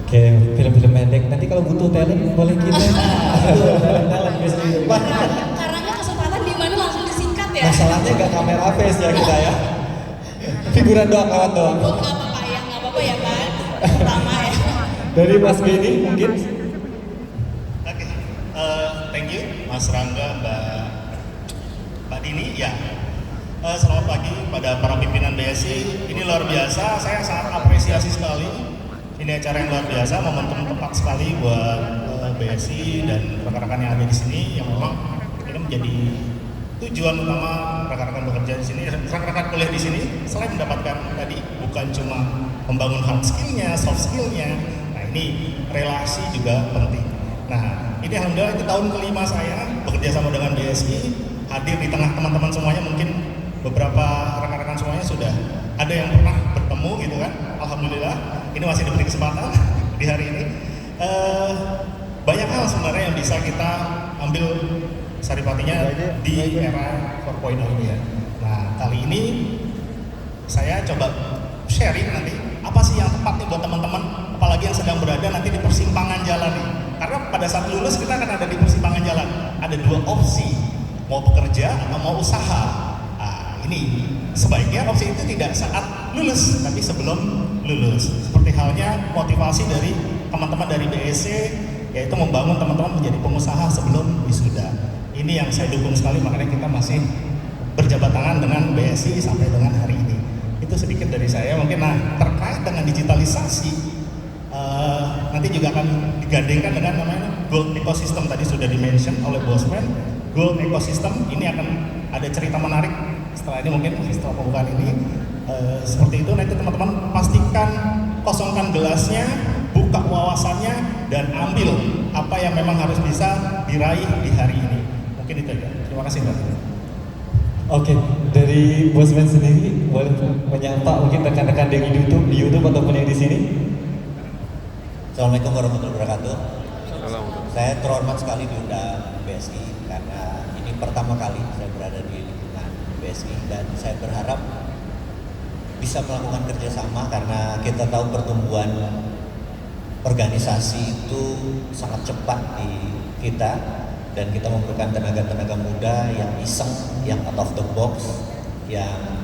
Oke, film-film pendek. Nanti kalau butuh talent boleh kita. Talent biasanya. Karena kesempatan di mana langsung disingkat ya. Masalahnya nggak kamera face ya kita ya. Figuran doang, lewat doang. Oh, nggak apa-apa ya kan. Pertama ya. Dari Mas Benny mungkin. Oke, thank you Mas Rangga, Mbak Dini. Ya, selamat pagi pada para pimpinan BSI. Ini luar biasa, saya sangat apresiasi sekali. Ini acara yang luar biasa, momentum tepat sekali buat BSI dan rekan-rekan yang ada di sini. Yang memang ini menjadi tujuan utama rekan-rekan bekerja di sini, rekan-rekan kuliah di sini. Selain mendapatkan tadi bukan cuma membangun hard skillnya, soft skillnya. Nah ini relasi juga penting. Nah ini alhamdulillah itu tahun kelima saya bekerja sama dengan BSI, hadir di tengah teman-teman semuanya. Mungkin beberapa rekan-rekan semuanya sudah ada yang pernah bertemu gitu kan. Alhamdulillah ini masih diberi kesempatan di hari ini. Banyak hal sebenarnya yang bisa kita ambil saripatinya di era 4.0 ini ya. Nah kali ini saya coba sharing nanti apa sih yang tepat nih buat teman-teman, apalagi yang sedang berada nanti di persimpangan jalan nih. Karena pada saat lulus kita akan ada di persimpangan jalan. Ada dua opsi, mau bekerja atau mau usaha. Nah, ini sebaiknya opsi itu tidak saat lulus, tapi sebelum lulus. Seperti halnya motivasi dari teman-teman dari BSC, yaitu membangun teman-teman menjadi pengusaha sebelum wisuda. Ini yang saya dukung sekali, makanya kita masih berjabat tangan dengan BSI sampai dengan hari ini. Itu sedikit dari saya. Mungkin terkait dengan digitalisasi, nanti juga akan digandengkan dengan namanya Gold Ecosystem. Tadi sudah dimention oleh Bosman. Gold Ecosystem ini akan ada cerita menarik setelah ini, mungkin setelah pembukaan ini. Seperti itu, nanti teman-teman pastikan kosongkan gelasnya, buka wawasannya, dan ambil apa yang memang harus bisa diraih di hari ini. Mungkin itu aja. Terima kasih Mbak. Oke, dari Bosman sendiri boleh menyapa mungkin rekan-rekan di YouTube ataupun yang di sini. Assalamualaikum warahmatullahi wabarakatuh. Saya terhormat sekali diundang BSI karena ini pertama kali saya berada di lingkungan BSI dan saya berharap bisa melakukan kerjasama karena kita tahu pertumbuhan organisasi itu sangat cepat di kita dan kita memerlukan tenaga-tenaga muda yang iseng, yang out of the box, yang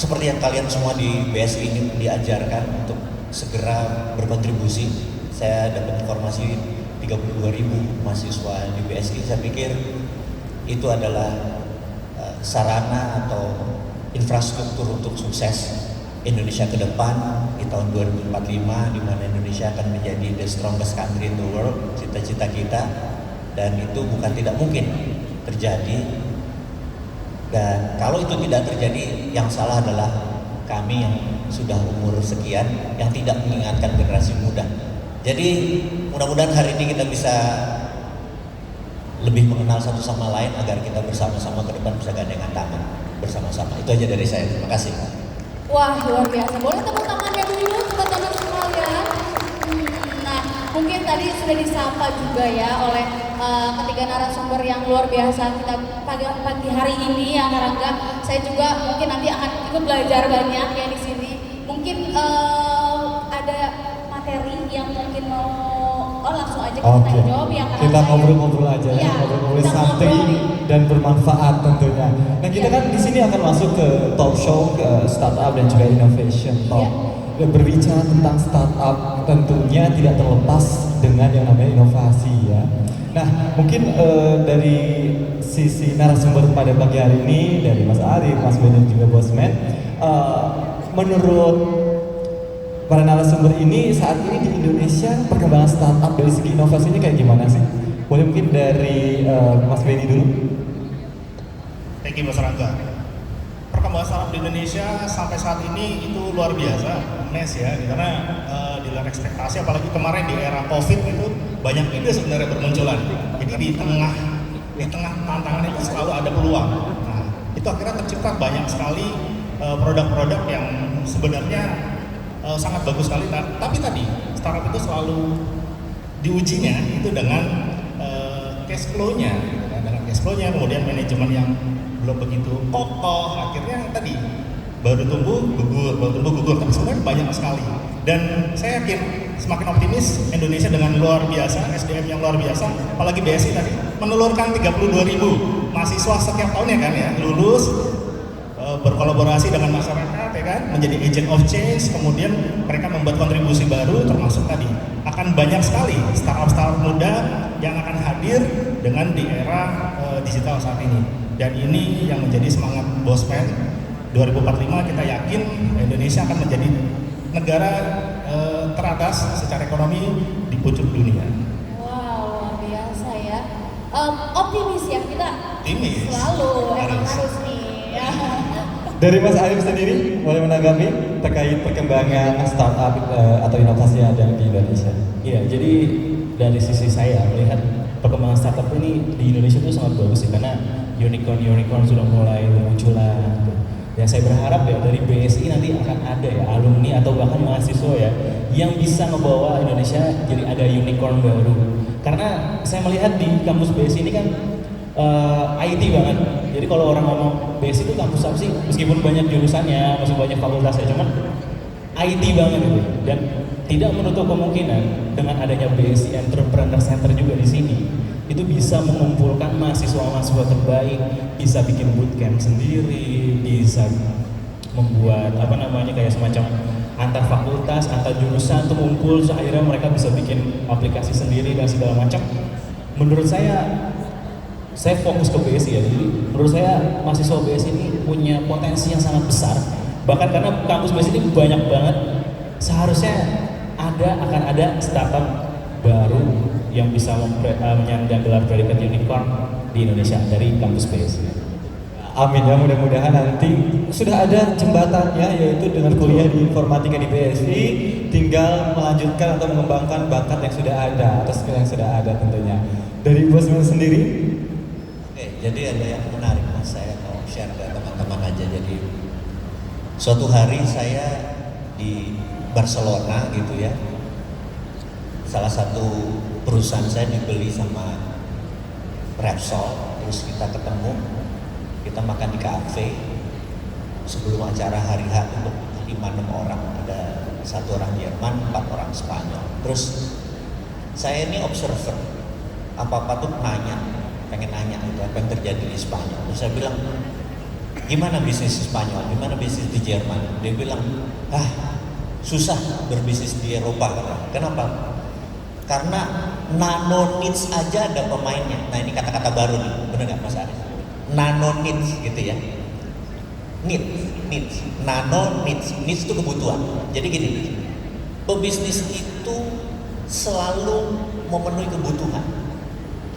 seperti yang kalian semua di BSI ini diajarkan untuk segera berkontribusi. Saya dapat informasi 32.000 mahasiswa di BSI. Saya pikir itu adalah sarana atau infrastruktur untuk sukses Indonesia ke depan di tahun 2045, di mana Indonesia akan menjadi the strongest country in the world, cita-cita kita, dan itu bukan tidak mungkin terjadi. Dan kalau itu tidak terjadi, yang salah adalah kami yang sudah umur sekian yang tidak mengingatkan generasi muda. Jadi mudah-mudahan hari ini kita bisa lebih mengenal satu sama lain agar kita bersama-sama ke depan bisa gandengan tangan bersama-sama. Itu aja dari saya. Terima kasih. Wah, luar biasa. Boleh tepuk tangannya dulu teman-teman sekalian. Nah, mungkin tadi sudah disapa juga ya oleh ketiga narasumber yang luar biasa kita pagi hari ini ya Rangga. Saya juga mungkin nanti akan ikut belajar banyak ya di sini. Mungkin ada materi yang mungkin mau langsung aja kita jawab ya. Kita ngobrol-ngobrol aja ya, ngobrol-ngobrol santai dan bermanfaat tentunya. Nah kita kan di sini akan masuk ke talk show, ke startup dan juga innovation talk. Berbicara tentang startup tentunya tidak terlepas dengan yang namanya inovasi ya. Nah mungkin dari sisi narasumber pada pagi hari ini dari Mas Arif, Mas Ben dan juga Bosman, menurut para narasumber ini saat ini di Indonesia perkembangan startup dari segi inovasinya kayak gimana sih? Boleh mungkin dari Mas Benny dulu. Thank you Mas Rangga. Perkembangan startup di Indonesia sampai saat ini itu luar biasa, mes ya, karena di luar ekspektasi, apalagi kemarin di era COVID itu banyak ide sebenarnya bermunculan. Jadi di tengah tantangan itu selalu ada peluang. Nah, itu akhirnya tercipta banyak sekali produk-produk yang sebenarnya sangat bagus sekali. Tapi tadi startup itu selalu diujinya itu dengan cash flow-nya, kemudian manajemen yang belum begitu kokoh, akhirnya tadi baru tumbuh gugur, tapi sebenarnya banyak sekali. Dan saya yakin semakin optimis Indonesia dengan luar biasa, SDM yang luar biasa, apalagi BSI tadi menelurkan 32.000 mahasiswa setiap tahun ya kan ya, lulus berkolaborasi dengan masyarakat ya kan, menjadi agent of change, kemudian mereka membuat kontribusi baru, termasuk tadi akan banyak sekali startup muda yang akan hadir dengan di era digital saat ini. Dan ini yang menjadi semangat Bosman 2045, kita yakin Indonesia akan menjadi negara teratas secara ekonomi di pucuk dunia. Wow, luar biasa ya. Optimis ya kita. Optimis. Selalu emang harus nih. Ya. Dari Mas Arif sendiri, boleh menanggapi terkait perkembangan startup atau inovasi yang ada di Indonesia? Iya, jadi dari sisi saya melihat perkembangan startup ini di Indonesia itu sangat bagus sih, karena unicorn sudah mulai bermunculan. Ya saya berharap ya dari BSI nanti akan ada ya alumni atau bahkan mahasiswa ya yang bisa membawa Indonesia jadi ada unicorn baru. Karena saya melihat di kampus BSI ini kan IT banget. Jadi kalau orang ngomong BSI itu kampus apa sih? Meskipun banyak jurusannya, masih banyak fakultasnya, cuman IT banget gitu. Dan tidak menutup kemungkinan dengan adanya BSI Entrepreneur Center juga di sini, itu bisa mengumpulkan mahasiswa-mahasiswa terbaik, bisa bikin bootcamp sendiri, bisa membuat kayak semacam antar fakultas, antar jurusan tuh ngumpul, akhirnya mereka bisa bikin aplikasi sendiri dan segala macam. Menurut saya fokus ke BSI ya, jadi menurut saya mahasiswa BSI ini punya potensi yang sangat besar. Bahkan karena kampus BSI ini banyak banget, seharusnya akan ada startup baru yang bisa menyandang gelar predikat unicorn di Indonesia dari kampus BSI. Amin ya, mudah-mudahan nanti sudah ada jembatannya, yaitu dengan kuliah di informatika di BSI, tinggal melanjutkan atau mengembangkan bakat yang sudah ada atau skill yang sudah ada tentunya. Dari Bosman sendiri? Oke, jadi ada yang menarik mas, saya mau share ke teman-teman aja. Jadi suatu hari saya di Barcelona gitu ya, salah satu perusahaan saya dibeli sama Repsol, terus kita ketemu, kita makan di kafe sebelum acara hari H untuk 5-6 orang, ada 1 orang Jerman, 4 orang Spanyol. Terus saya ini observer, apa-apa tuh pengen nanya gitu, apa yang terjadi di Spanyol. Terus saya bilang, gimana bisnis di Spanyol, gimana bisnis di Jerman? Dia bilang, susah berbisnis di Eropa. Kenapa? Karena nano niche aja ada pemainnya. Nah ini kata-kata baru nih, bener nggak Mas Arif? Nano niche gitu ya. Niche, nano niche itu kebutuhan. Jadi gini, pebisnis itu selalu memenuhi kebutuhan.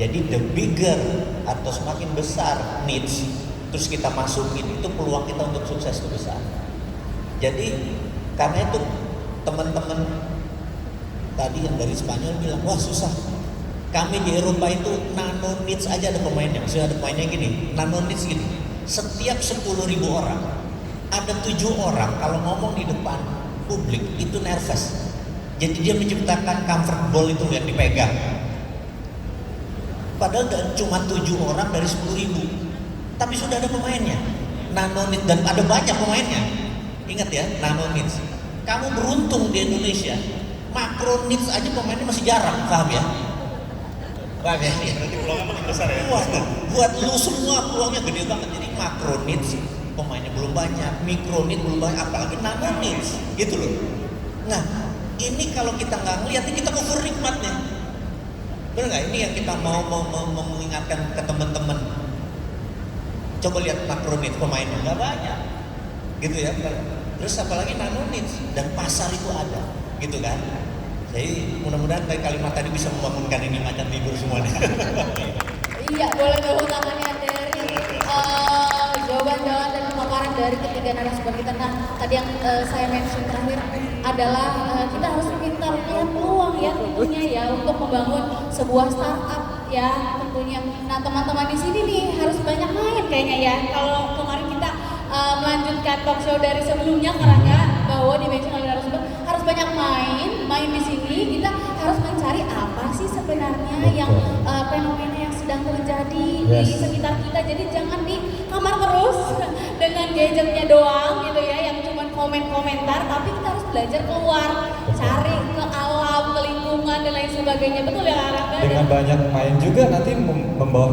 Jadi the bigger atau semakin besar niche, terus kita masukin, itu peluang kita untuk sukses itu besar. Jadi karena itu teman-teman tadi yang dari Spanyol bilang, wah susah. Kami di Eropa itu nano niche aja ada pemainnya. Maksudnya ada pemainnya gini, nano niche gini. Setiap 10.000 orang, ada 7 orang kalau ngomong di depan publik itu nervous. Jadi dia menciptakan comfortable itu yang dipegang. Padahal cuma 7 orang dari 10.000. Tapi sudah ada pemainnya. Nano niche, dan ada banyak pemainnya. Ingat ya, nano niche. Kamu beruntung di Indonesia. Makro niche aja pemainnya masih jarang, paham ya? Paham ya? Berarti peluangnya makin besar ya? Buat lu semua peluangnya gede banget. Jadi makro niche pemainnya belum banyak, mikro niche belum banyak, apalagi nano niche, gitu loh. Nah, ini kalau kita nggak ngeliat, ini kita cover nikmatnya. Bener nggak? Ini yang kita mau mengingatkan ke teman-teman. Coba lihat makro niche pemainnya nggak banyak, gitu ya. Terus apalagi nano niche, dan pasar itu ada, gitu kan. Jadi mudah-mudahan dari kalimat tadi bisa membangunkan ini macan tidur semuanya. Iya, boleh tepuk tangannya dari jawaban-jawaban dan pemaparan dari ketiga narasumber kita. Nah, tadi yang saya mention terakhir adalah kita harus pintar lihat peluang ya tentunya ya untuk membangun sebuah startup ya tentunya. Nah, teman-teman di sini nih harus banyak main kayaknya ya. Kalau kemarin kita melanjutkan talk show dari sebelumnya karena bahwa di mention oleh narasumber harus banyak main di sini. Kita harus mencari apa sih sebenarnya yang fenomena yang sedang terjadi di sekitar kita. Jadi jangan di kamar terus dengan gadgetnya doang gitu ya, yang cuma komen komentar, tapi kita harus belajar keluar, cari ke alam, ke lingkungan dan lain sebagainya. Betul ya Rangga? Dengan banyak main juga nanti membawa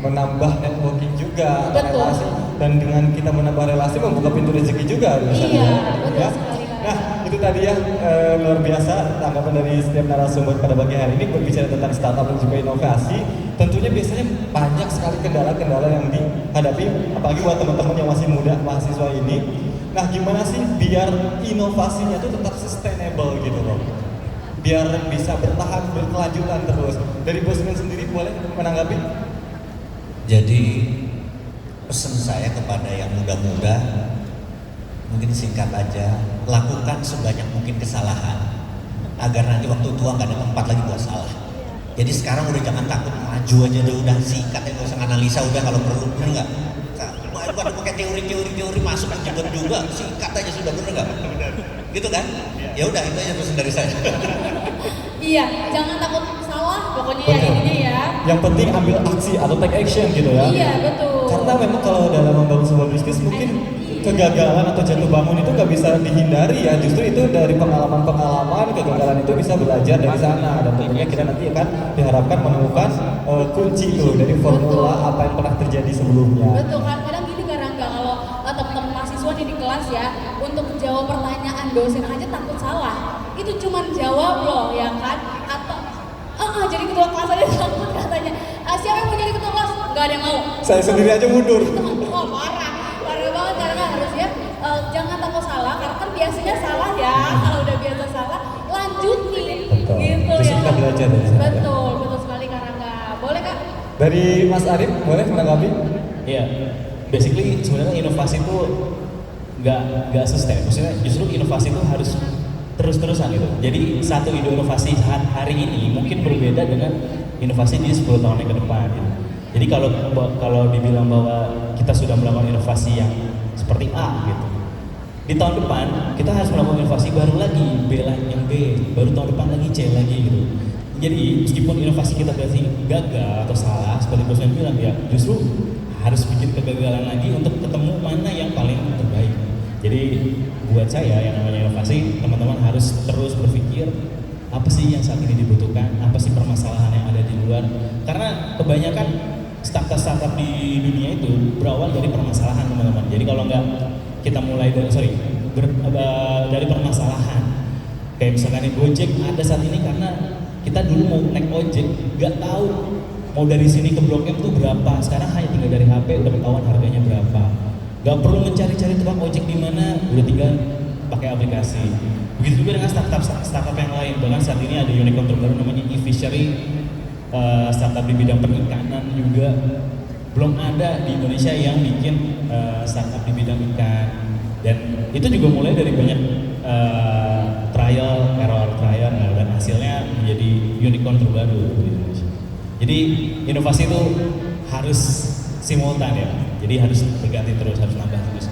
menambah networking juga, Betul. relasi, dan dengan kita menambah relasi membuka pintu rezeki juga misalnya. Iya, betul sekali, Kak. Nah itu tadi ya luar biasa tanggapan dari setiap narasumber pada pagi hari ini berbicara tentang startup dan juga inovasi. Tentunya biasanya banyak sekali kendala-kendala yang dihadapi, apalagi buat teman-teman yang masih muda, mahasiswa ini. Nah gimana sih biar inovasinya itu tetap sustainable gitu loh, biar bisa bertahan, berkelanjutan terus. Dari Bosman sendiri boleh menanggapi? Jadi pesan saya kepada yang muda-muda, mungkin singkat aja, lakukan sebanyak mungkin kesalahan agar nanti waktu tua nggak ada tempat lagi buat salah. Jadi sekarang udah jangan takut, maju aja udah sikat ya, nggak usah analisa, udah kalau perlu, bener nggak? Bukan pakai teori masuk kan juga, sikat aja sudah, bener nggak? Gitu kan? Ya udah itu aja pesan dari saya. Iya, jangan takut salah pokoknya ya Betul. intinya ya. Yang penting ambil aksi atau take action gitu ya. Iya, betul. Karena memang kalau dalam membangun sebuah bisnis mungkin kegagalan atau jatuh bangun itu nggak bisa dihindari ya. Justru itu dari pengalaman-pengalaman kegagalan itu bisa belajar dari sana, dan tentunya kita nanti akan diharapkan menemukan kunci itu dari formula apa yang pernah terjadi sebelumnya. Betul kan, kadang gini kan Rangga, kalau teman-teman mahasiswa nih di kelas ya, untuk jawab pertanyaan dosen aja takut salah. Itu cuma jawab loh ya kan, atau jadi ketua kelas aja takut katanya. Siapa yang mau jadi ketua kelas? Gak ada yang mau. Saya sendiri aja mundur. Oh parah banget karena harus ya jangan takut salah, karena kan biasanya salah ya. Kalau udah biasa salah, lanjutin. Betul. Gitu Terus ya. kita belajar dari sana. Betul sekali Kak Rangga. Boleh Kak? Dari Mas Arif boleh menanggapi? Iya, basically sebenarnya inovasi itu nggak sustain. Maksudnya justru inovasi itu harus terus-terusan gitu. Jadi satu ide inovasi hari ini mungkin berbeda dengan inovasi di 10 tahun yang ke depan gitu. Jadi kalau dibilang bahwa kita sudah melakukan inovasi yang seperti A gitu, di tahun depan kita harus melakukan inovasi baru lagi, B lagi, yang B, baru tahun depan lagi C lagi gitu. Jadi meskipun inovasi kita berarti gagal atau salah, seperti Bosman bilang ya, justru harus bikin kegagalan lagi untuk ketemu mana yang paling terbaik. Jadi buat saya yang namanya inovasi, teman-teman harus terus berpikir apa sih yang saat ini dibutuhkan, apa sih permasalahan yang ada di luar. Karena kebanyakan startup di dunia itu berawal dari permasalahan teman-teman. Jadi kalau nggak kita mulai dari permasalahan, kayak misalkan Gojek ada saat ini karena kita dulu mau naik ojek, nggak tahu mau dari sini ke Blok M tuh berapa. Sekarang hanya tinggal dari HP udah ketahuan harganya berapa. Gak perlu mencari-cari tukang ojek di mana, udah tinggal pakai aplikasi. Begitu juga dengan startup yang lain. Bahkan saat ini ada unicorn terbaru namanya e-fishery, startup di bidang perikanan juga. Belum ada di Indonesia yang bikin startup di bidang ikan. Dan itu juga mulai dari banyak trial error dan hasilnya menjadi unicorn terbaru di Indonesia. Jadi inovasi itu harus simultan ya. Jadi harus berganti terus, harus nambah terus.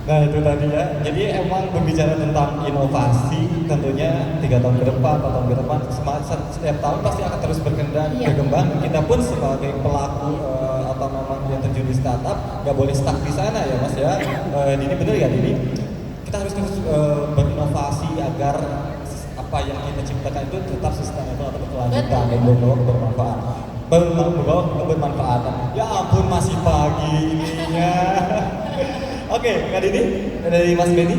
Nah itu tadi ya, jadi emang berbicara tentang inovasi tentunya 3 tahun ke depan, 4 tahun ke depan, setiap tahun pasti akan terus berkembang. Kita pun sebagai pelaku atau memang yang terjun di startup nggak boleh stuck di sana ya Mas ya. Dini bener ya Dini? Kita harus terus berinovasi agar apa yang kita ciptakan itu tetap sustainable atau berkelanjutan dan bermanfaat. Bermanfaat. Ya ampun masih pagi ininya. Oke, Kak Dini, dari Mas Benny.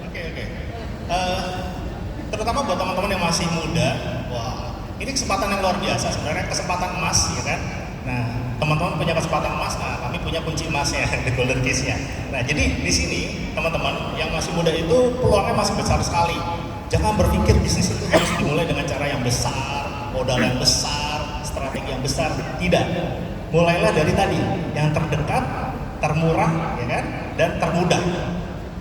Oke. Terutama buat teman-teman yang masih muda, wah, ini kesempatan yang luar biasa sebenarnya, kesempatan emas ya kan. Nah, teman-teman punya kesempatan emas, nah kami punya kunci emasnya, the golden case-nya. Nah, jadi di sini teman-teman yang masih muda itu peluangnya masih besar sekali. Jangan berpikir bisnis itu harus dimulai dengan cara yang besar, modal yang besar, strategi yang besar. Tidak. Mulailah dari tadi, yang terdekat, termurah, ya kan, dan termudah.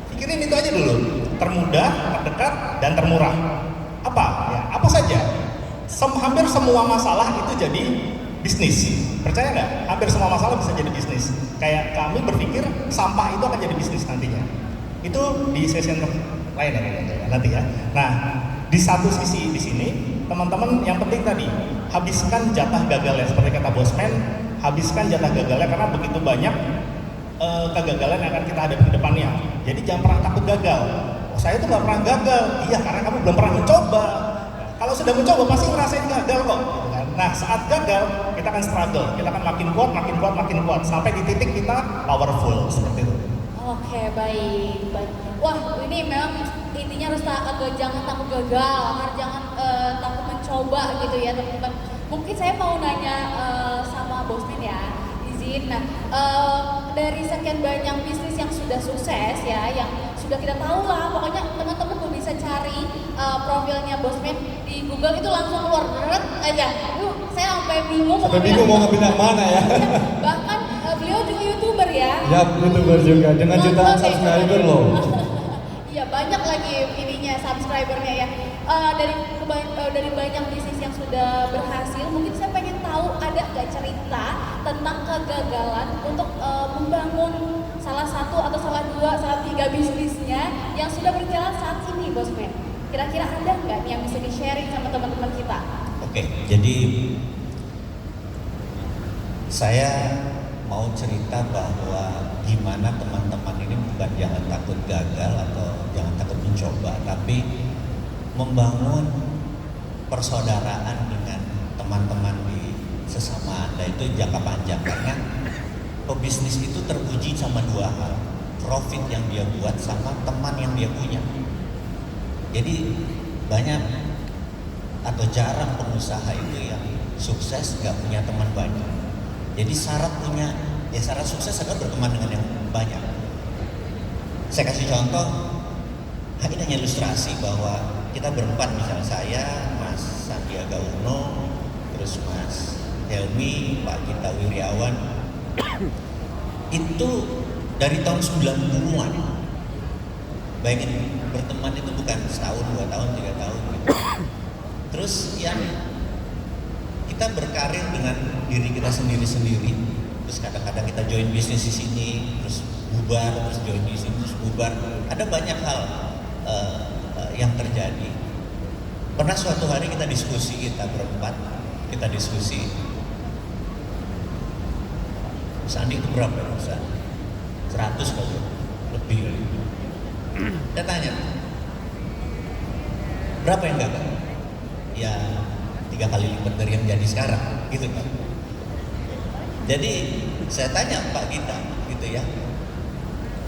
Pikirin itu aja dulu. Termudah, terdekat, dan termurah. Apa? Ya, apa saja. Hampir semua masalah itu jadi bisnis. Percaya nggak? Hampir semua masalah bisa jadi bisnis. Kayak kami berpikir sampah itu akan jadi bisnis nantinya. Itu di session lain ya nanti ya. Nah, di satu sisi di sini teman-teman yang penting tadi habiskan jatah gagalnya seperti kata Bosman, habiskan jatah gagalnya karena begitu banyak kegagalan yang akan kita hadapi ke depannya. Jadi jangan pernah takut gagal. Oh, saya tuh nggak pernah gagal. Iya, karena kamu belum pernah mencoba. Kalau sudah mencoba pasti ngerasain gagal kok. Gitu kan? Nah, saat gagal kita akan struggle, kita akan makin kuat, sampai di titik kita powerful seperti itu. Oke, baik. Wah, ini memang intinya harus jangan takut gagal, harus jangan takut mencoba gitu ya teman-teman. Mungkin saya mau nanya sama Bosman ya, izin. Nah, dari sekian banyak bisnis yang sudah sukses ya, yang sudah kita tahu lah, pokoknya teman-teman tuh bisa cari profilnya Bosman di Google itu langsung keluar deret aja. Saya sampai bingung. Sampai bingung mau ngambil yang mana ya. Bahkan beliau juga YouTuber ya. Ya, YouTuber juga dengan jutaan subscriber loh. Iya, banyak lagi ininya subscribernya ya. Dari banyak bisnis yang sudah berhasil, mungkin saya pengen tahu ada nggak cerita tentang kegagalan untuk membangun salah satu atau salah dua, salah tiga bisnisnya yang sudah berjalan saat ini, Bosman. Kira-kira ada nggak yang bisa di-sharing sama teman-teman kita? Oke, jadi saya mau cerita bahwa gimana teman-teman ini bukan jangan takut gagal atau jangan takut mencoba, tapi membangun persaudaraan dengan teman-teman di sesama Anda itu jangka panjang, karena pebisnis itu teruji sama dua hal, profit yang dia buat sama teman yang dia punya. Jadi banyak atau jarang pengusaha itu yang sukses gak punya teman banyak. Jadi syarat sukses adalah berteman dengan yang banyak. Saya kasih contoh, ini hanya ilustrasi bahwa kita berempat, misalnya saya, Mas Sandiaga Uno, terus Mas Helmi, Pak Gita Wiryawan, itu dari tahun 90-an. Bayangin, berteman itu bukan setahun, 2 tahun, 3 tahun gitu. Terus yang kita berkarir dengan diri kita sendiri-sendiri. Terus kadang-kadang kita join bisnis di sini, terus bubar, terus join di sini, terus bubar. Ada banyak hal yang terjadi. Pernah suatu hari kita diskusi, kita berempat, kita diskusi. Sandi itu berapa ya? 100 kali, lebih kali. Saya tanya, berapa yang gagal? Ya 3 kali lipat dari yang jadi sekarang, gitu kan. Jadi saya tanya Pak Gita, gitu ya,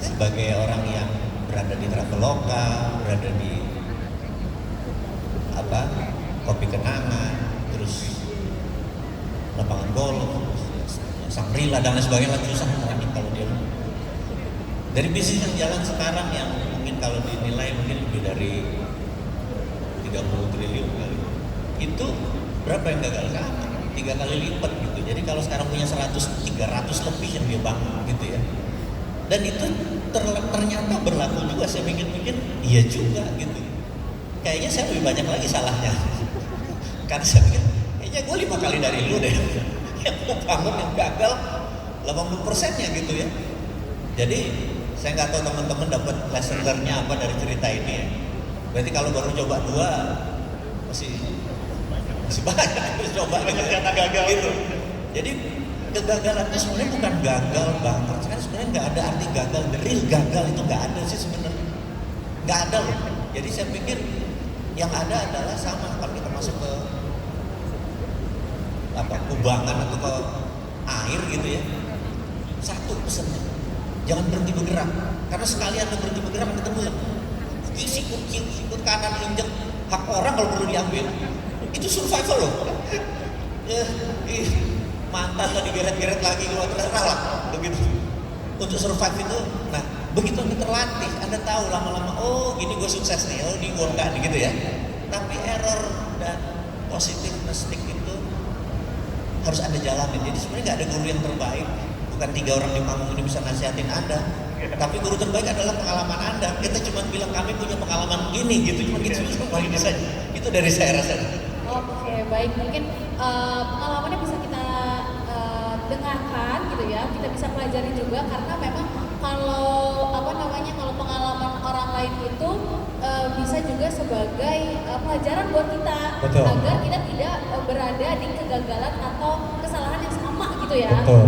sebagai orang yang berada di Traveloka, berada di kopi kenangan, terus lapangan golf, Sangrila dan lain sebagainya, susah nanti kalau dia. Dari bisnis yang jalan sekarang yang mungkin kalau dinilai mungkin lebih dari 30 triliun kali, itu berapa yang gagal? Sama 3 kali lipat gitu. Jadi kalau sekarang punya 300 lebih yang dia bangun gitu ya. Dan itu ternyata berlaku juga. Saya mikir-mikir, iya juga gitu. Kayaknya saya lebih banyak lagi salahnya. Karena saya pikir, kayaknya gue 5 kali dari lu deh. Yang mau bangun yang gagal 80%-nya gitu ya. Jadi saya nggak tahu teman-teman dapat lesson learn-nya apa dari cerita ini ya. Berarti kalau baru coba 2 masih banyak harus coba dengan kata gagal itu. Jadi kegagalan itu sebenarnya bukan gagal banget. Sebenarnya nggak ada arti gagal. The real gagal itu nggak ada sih sebenarnya. Nggak ada loh. Jadi saya pikir yang ada adalah sama kalau kita masuk ke kubangan atau ke air gitu ya. Satu pesannya, jangan berhenti bergerak. Karena sekali Anda berhenti bergerak, Anda tenggelam. Sikut kanan injek hak orang kalau perlu diambil. Itu survival loh. Mantan lah digeret-geret lagi kalau terserah lah begitu. Untuk survive itu, nah begitu Anda terlatih, Anda tahu lama-lama, oh gini gue sukses nih, oh ini gue enggak nih gitu ya. Tapi error dan positif mistake itu harus Anda jalanin. Jadi sebenarnya nggak ada guru yang terbaik. Bukan 3 orang di panggung ini bisa nasihatin Anda. Tapi guru terbaik adalah pengalaman Anda. Kita cuma bilang kami punya pengalaman gini gitu, cuma gitu ini saja. Itu dari saya rasa. Oke, baik. Mungkin pengalamannya bisa kita dengarkan gitu ya. Kita bisa pelajari juga karena memang kalau kalau pengalaman orang lain itu bisa juga sebagai pelajaran buat kita. Betul. Agar kita tidak berada di kegagalan atau kesalahan yang sama gitu ya. Betul.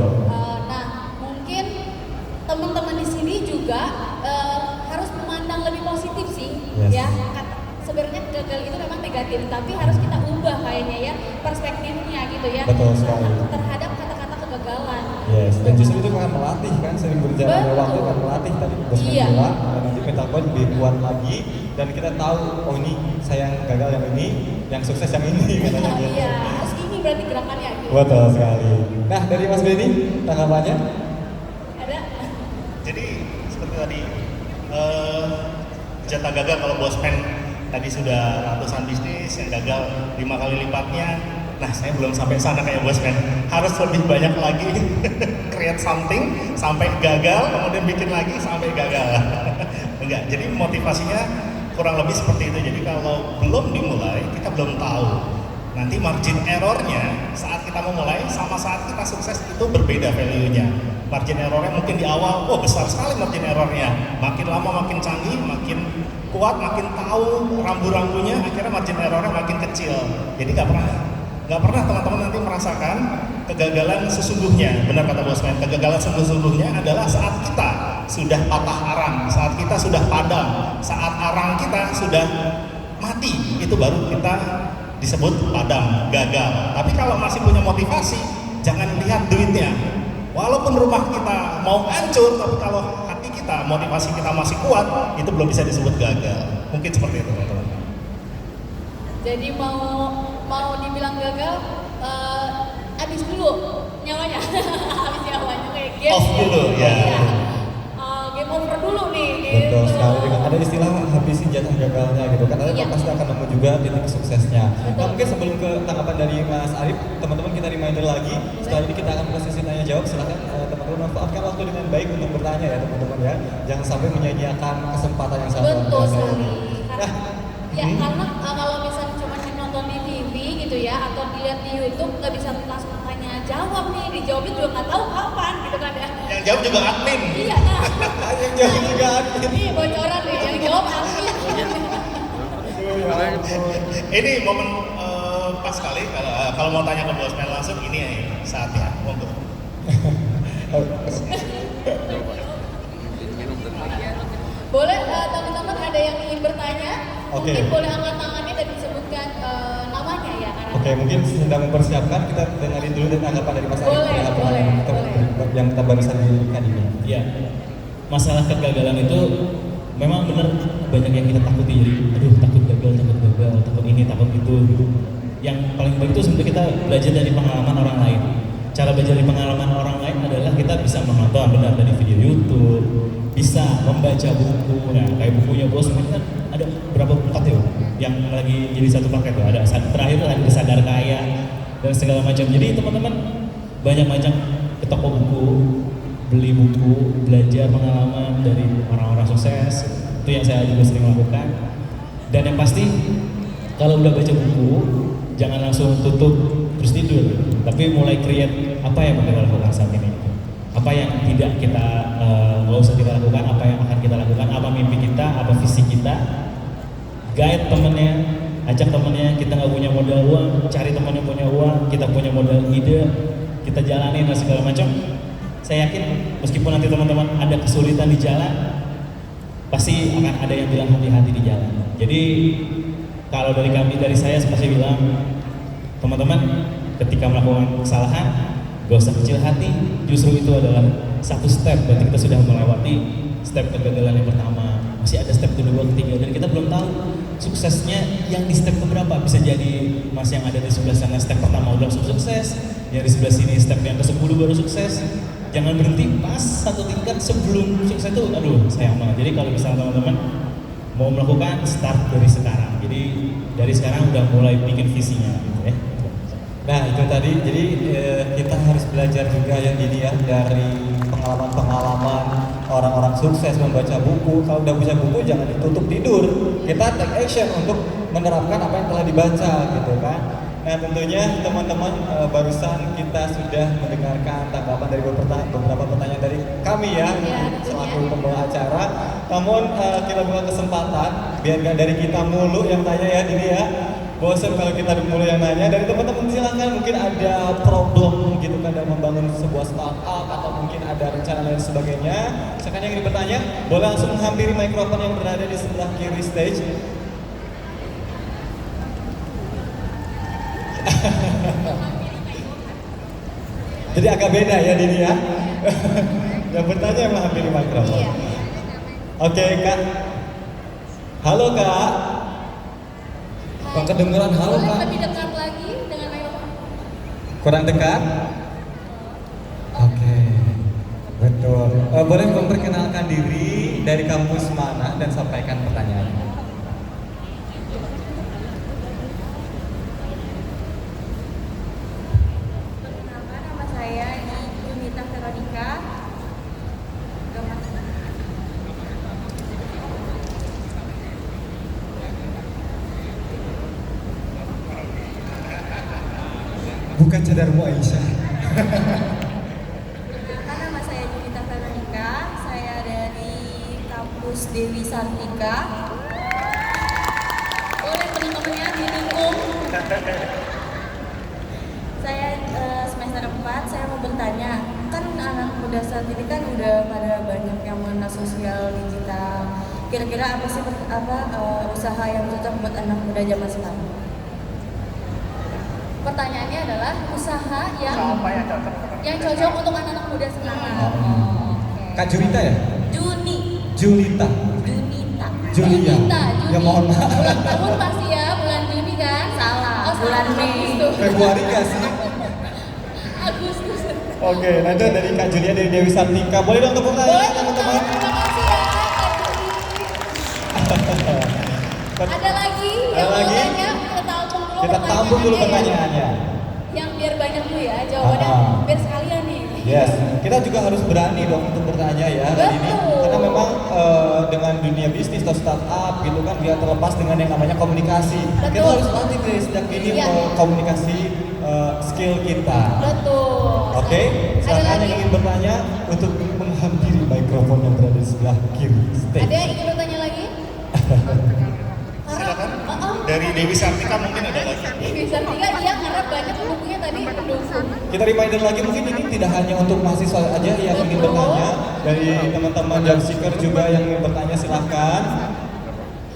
Nah, mungkin teman-teman di sini juga harus memandang lebih positif sih, Yes. ya. Sebenarnya gagal itu memang negatif, tapi harus kita ubah kayaknya ya perspektifnya gitu ya. Betul sekali. Terhadap kata-kata kegagalan. Yes, dan justru itu akan melatih kan, sering berjalannya Betul. waktu akan melatih tadi Bosman Iya. bilang, nanti mental coach lebih kuat lagi dan kita tahu oh ini saya yang gagal yang ini, yang sukses yang ini katanya Oh, gitu. iya, harus ini berarti gerakannya gitu. Betul sekali. Nah dari Mas Benny tanggapannya? Ada? Jadi seperti tadi jatah gagal kalau Bosman tadi sudah ratusan bisnis yang gagal 5 kali lipatnya. Nah saya belum sampai sana kayak Bosman, harus lebih banyak lagi create something sampai gagal, kemudian bikin lagi sampai gagal. Enggak, jadi motivasinya kurang lebih seperti itu. Jadi kalau belum dimulai kita belum tahu nanti margin errornya saat kita memulai sama saat kita sukses itu berbeda value-nya. Margin errornya mungkin di awal, oh besar sekali margin errornya. Makin lama makin canggih, makin kuat, makin tahu rambu-rambunya, akhirnya margin errornya makin kecil. Jadi nggak pernah teman-teman nanti merasakan kegagalan sesungguhnya. Benar kata Bosman, kegagalan sesungguhnya adalah saat kita sudah patah arang, saat kita sudah padam, saat arang kita sudah mati, itu baru kita disebut padam, gagal. Tapi kalau masih punya motivasi, jangan lihat duitnya. Walaupun rumah kita mau hancur, tapi kalau hati kita, motivasi kita masih kuat, itu belum bisa disebut gagal. Mungkin seperti itu teman-teman. Jadi mau dibilang gagal, habis dulu nyawanya, habis nyawanya kayak game. Off dulu, ya. Iya. Game over dulu nih. Betul gitu. sekali, dengan ada istilah habisin jatah gagalnya gitu kan, ada Iya. pasti akan nemu juga titik suksesnya. Nah Betul. mungkin sebelum ke tanggapan dari Mas Arif, teman-teman kita reminder lagi, setelah ini kita akan buka sesi tanya jawab, silahkan teman-teman manfaatkan waktu dengan baik untuk bertanya ya teman-teman ya, jangan sampai menyia-nyiakan kesempatan yang sangat luar Betul biasa sekali. ini. Karena, ya Hmm. karena kalau misalnya cuma nonton di TV gitu ya, atau dilihat di YouTube nggak bisa langsung tanya jawab nih, dijawabnya juga nggak tahu kapan gitu kan ya. Yang jawab juga admin. Iya, nah. Yang jawab juga admin. Ini bocoran nih, yang jawab admin. Ini momen pas sekali kalau mau tanya ke Bosman langsung ini ya saatnya. Monggo. Boleh teman-teman ada yang ingin bertanya? Oke. Mungkin boleh angkat tangannya dan disebutkan namanya ya. Karena Oke, mungkin sedang mempersiapkan, kita dengerin dulu dan tanggapan dari Mas Arif Boleh, terhadap boleh, yang kita barusan diberikan ini. Ya, masalah kegagalan itu memang benar banyak yang kita takuti. Jadi, aduh takut gagal, takut ini, takut itu. Gitu. Yang paling baik itu sebenarnya kita belajar dari pengalaman orang lain. Cara belajar dari pengalaman orang lain adalah kita bisa menonton benar dari video YouTube, bisa membaca buku. Nah, kayak bukunya Bosman kan ada berapa buku yang lagi jadi satu paket tuh. Ada terakhir tuh ada Sadar Kaya dan segala macam. Jadi teman-teman banyak macam ke toko buku, beli buku, belajar pengalaman dari orang-orang sukses. Itu yang saya juga sering lakukan. Dan yang pasti kalau udah baca buku, jangan langsung tutup terus tidur, tapi mulai create apa yang mau kita lakukan saat ini. Apa yang tidak kita nggak usah kita lakukan, apa yang akan kita lakukan, apa mimpi kita, apa visi kita. Guide temennya, ajak temennya. Kita nggak punya modal uang, cari teman yang punya uang. Kita punya modal ide, kita jalanin dan segala macam. Saya yakin meskipun nanti teman-teman ada kesulitan di jalan, pasti akan ada yang bilang hati-hati di jalan. Jadi kalau dari saya pasti bilang, teman-teman ketika melakukan kesalahan, gak usah kecil hati. Justru itu adalah satu step. Berarti kita sudah melewati step kegagalan yang pertama. Masih ada step kedua, ketiga, dan kita belum tahu suksesnya yang di step keberapa. Bisa jadi mas yang ada di sebelah sana step pertama udah sukses, yang di sebelah sini step yang ke-10 baru sukses. Jangan berhenti pas satu tingkat sebelum sukses itu, aduh sayang banget. Jadi kalau misalnya teman-teman mau melakukan, start dari sekarang. Jadi dari sekarang udah mulai bikin visinya gitu ya. Nah itu tadi, jadi kita harus belajar juga yang ini ya, dari pengalaman-pengalaman orang-orang sukses, membaca buku. Kalau udah baca buku jangan ditutup tidur, kita take action untuk menerapkan apa yang telah dibaca gitu kan. Nah tentunya teman-teman barusan kita sudah mendengarkan tanggapan dari beberapa pertanyaan dari kami ya, selaku pembawa acara. Namun kita buka kesempatan biar nggak dari kita mulu yang tanya ya ini ya. bosan kalau kita mulai yang nanya. Dari teman-teman silakan, mungkin ada problem gitu kan dalam membangun sebuah startup atau mungkin ada rencana lain sebagainya. Silakan yang ingin bertanya, boleh langsung menghampiri mikrofon yang berada di sebelah kiri stage. Jadi agak beda ya Dini ya. Yang bertanya yang menghampiri mikrofon. Iya. Oke Kak. Halo Kak. Bang kedengeran halo Boleh Kak. lebih dekat lagi dengan mikrofon. Kurang dekat? Oke. Betul. Boleh memperkenalkan diri dari kampus mana dan sampaikan pertanyaannya. Perkenalkan, nama saya ini Yunita Veronica. Bukan cadarmu Aisyah. Perkenalkan, nama saya Yunita Veronica. Saya dari kampus Dewi Sartika. Boleh teman-temannya dilingkung. Saya semester 4, saya mau bertanya, kan anak muda saat ini kan udah pada banyak yang mengenal sosial digital. Kira-kira apa sih usaha yang cocok buat anak muda zaman sekarang? Pertanyaannya adalah usaha Apa yang cocok? yang cocok untuk anak-anak muda sekarang. Oke. Kak Julita ya? Juni, Julita. Junita. Julia. Juni. Ya mohon maaf. Ulang tahun pasti ya, bulan Juni kan? Salah, Oh, bulan salah. Mei. Agustus. Februari gak sih? Agustus. Oke, nah itu dari Kak Julia dari Dewi Sartika. Boleh dong tepuk tangan Boleh teman-teman. teman-teman, terima kasih ya Kak Juli. Ada lagi yang mau lagi? tanya? Kita tampung dulu Kita tampung dulu pertanyaannya. Yang biar banyak dulu ya jawabannya, biar sekalian nih. Yes, kita juga harus berani dong untuk bertanya ya hari ini. Betul. Karena memang dengan dunia bisnis atau startup gitu kan dia terlepas dengan yang namanya komunikasi. Kita Betul. harus latih dari sejak dini Iya. komunikasi skill kita. Betul. Oke, Ada silakan lagi? yang ingin bertanya untuk menghampiri mikrofon yang berada di sebelah kiri stage. Ada yang ingin bertanya lagi? Silakan. Oh, Dari Dewi Sartika mungkin ada lagi. bisa tiga iya karena banyak bukunya tadi pendukung. Kita reminder lagi, mungkin ini tidak hanya untuk mahasiswa aja yang ingin Betul. bertanya. Dari teman-teman job seeker juga yang ingin bertanya silahkan.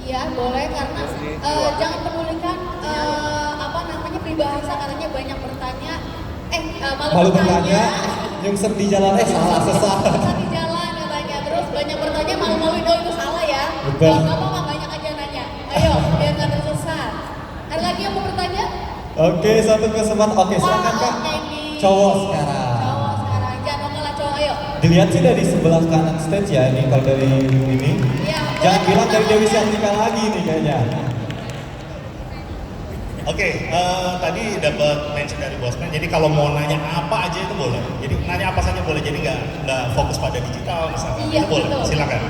Iya boleh karena jangan pedulikan apa namanya peribahasa katanya banyak bertanya Malu bertanya, nyungsep di jalan, salah sesat. Sesat di jalan katanya terus banyak bertanya malu-maluin oh itu salah ya. Betul. Kalau nggak apa banyak aja nanya. Ayo biar nggak tersesat. Ada lagi yang mau bertanya? Oke, satu kesempatan. Oke, silakan Kak. Oke nih. Cowok sekarang. Cowok sekarang jangan kalah cowok ayo. Dilihat sih dari sebelah kanan stage ya ini kalau dari ini. Iya. Jangan boleh bilang dari tepuk Dewi tangan. Sartika lagi nih kayaknya. Oke, tadi dapat mention dari Bosman. Jadi kalau mau nanya apa aja itu boleh. Jadi nanya apa saja boleh. Jadi nggak fokus pada digital misalnya. Iya Itu boleh. betul. Silakan.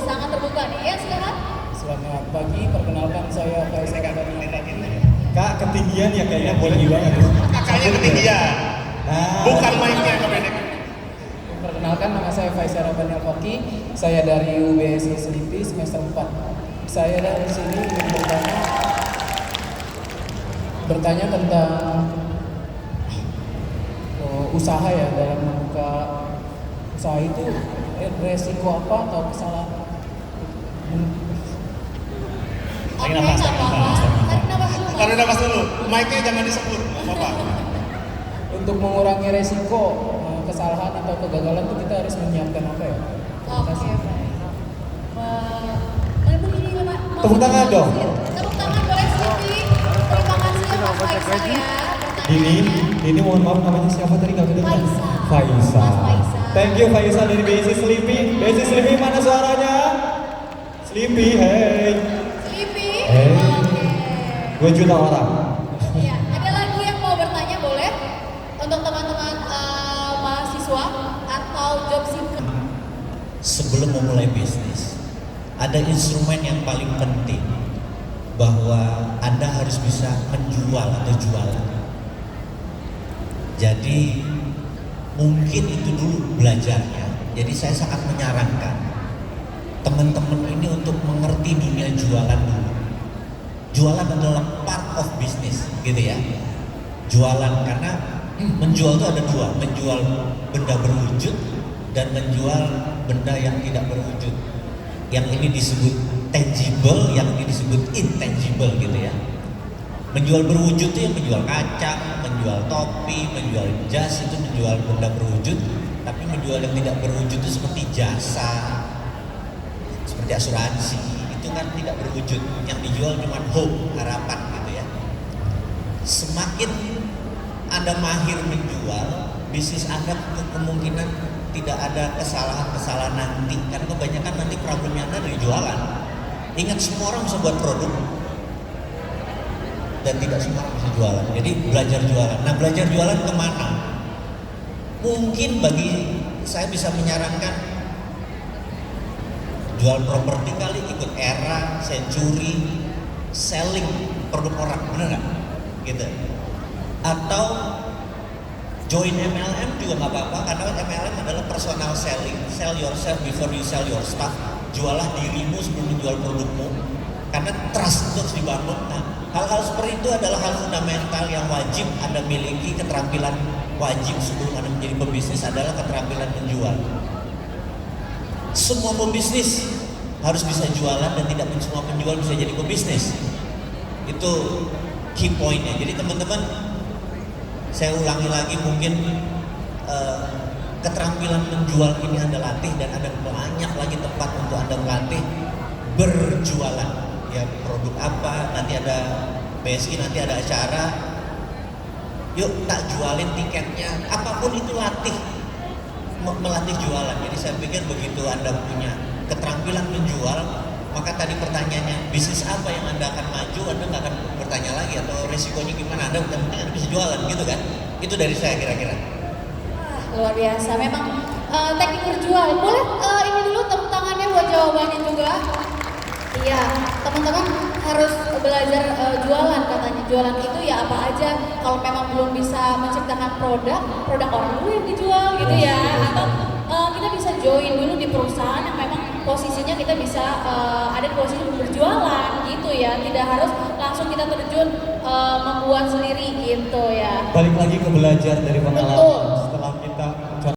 Sangat terbuka nih. Ya silakan. Selamat pagi, perkenalkan saya Faisal Abadi. Kak, ketinggian ya kayaknya boleh juga. Kakaknya ketinggian. Nah, Bukan mic-nya yang kebenek. Perkenalkan, nama saya Faisal Abadi Al-Faqih. Saya dari UBSI Selipi semester 4. Saya dari sini ingin bertanya tentang usaha ya, dalam membuka usaha itu resiko apa atau kesalahan? Oke, Tarik nafas, nggak tarik apa-apa. nafas, tarik Tarik nafas dulu. Taruh nafas dulu. Mic-nya jangan disebut. Nggak apa-apa. Untuk mengurangi resiko kesalahan atau kegagalan itu kita harus menyiapkan apa ya? Terima Oke, kasih. baik. Begini, Pak. Tepuk tangan dong. Tepuk tangan boleh Siti. Terima kasih ya Mas Faisal ya. ini mohon maaf namanya siapa tadi nggak kedengar? Faisal. Faisal. Mas Faisal. Thank you Faisal dari BSI Selipi. BSI Selipi mana suaranya? Selipi, hey. Slipi. Eh. Oke. 2 juta orang. Iya, ada lagi yang mau bertanya boleh? Untuk teman-teman mahasiswa atau job seeker. Sebelum memulai bisnis, ada instrumen yang paling penting bahwa Anda harus bisa menjual atau jualan. Jadi mungkin itu dulu belajarnya. Jadi saya sangat menyarankan teman-teman ini untuk mengerti dunia jualan dulu. Jualan adalah part of business gitu ya. Jualan, karena menjual itu ada dua, menjual benda berwujud dan menjual benda yang tidak berwujud. Yang ini disebut tangible, yang ini disebut intangible gitu ya. Menjual berwujud itu yang menjual kacang, menjual topi, menjual jas, itu menjual benda berwujud. Tapi menjual yang tidak berwujud itu seperti jasa, seperti asuransi, itu kan tidak berwujud. Yang dijual cuma hope, harapan gitu ya. Semakin Anda mahir menjual, bisnis Anda kemungkinan tidak ada kesalahan-kesalahan nanti. Karena kebanyakan nanti problemnya Anda dari jualan. Ingat, semua orang bisa buat produk dan tidak semua orang bisa jualan. Jadi belajar jualan. Nah, belajar jualan kemana? Mungkin bagi saya bisa menyarankan jual properti kali, ikut Era, Century, selling produk orang, bener nggak? Gitu. Atau join MLM juga nggak apa-apa, karena MLM adalah personal selling, sell yourself before you sell your stuff. Jualah dirimu sebelum menjual produkmu, karena trust itu harus dibangun. Nah, hal-hal seperti itu adalah hal fundamental yang wajib Anda miliki. Keterampilan wajib sebelum Anda menjadi pebisnis adalah keterampilan menjual. Semua pebisnis harus bisa jualan dan tidak semua penjual bisa jadi pebisnis. Itu key pointnya. Jadi teman-teman, saya ulangi lagi, mungkin keterampilan menjual ini Anda latih, dan ada banyak lagi tempat untuk Anda melatih berjualan. Ya, produk apa, nanti ada BSI, nanti ada acara, yuk tak jualin tiketnya, apapun itu latih, melatih jualan. Jadi saya pikir begitu Anda punya keterampilan menjual, maka tadi pertanyaannya, bisnis apa yang Anda akan maju, Anda nggak akan bertanya lagi, atau resikonya gimana, Anda bisa jualan gitu kan. Itu dari saya kira-kira. Luar biasa, memang teknik berjual. Boleh ini dulu tepuk tangannya buat jawabannya juga. Iya, teman-teman harus belajar jualan katanya. Jualan itu ya apa aja. Kalau memang belum bisa menciptakan produk orang dulu yang dijual gitu ya. Atau kita bisa join dulu di perusahaan yang memang posisinya kita bisa ada di posisi berjualan gitu ya. Tidak harus langsung kita terjun membuat sendiri gitu ya. Balik lagi ke belajar dari pengalaman. Betul.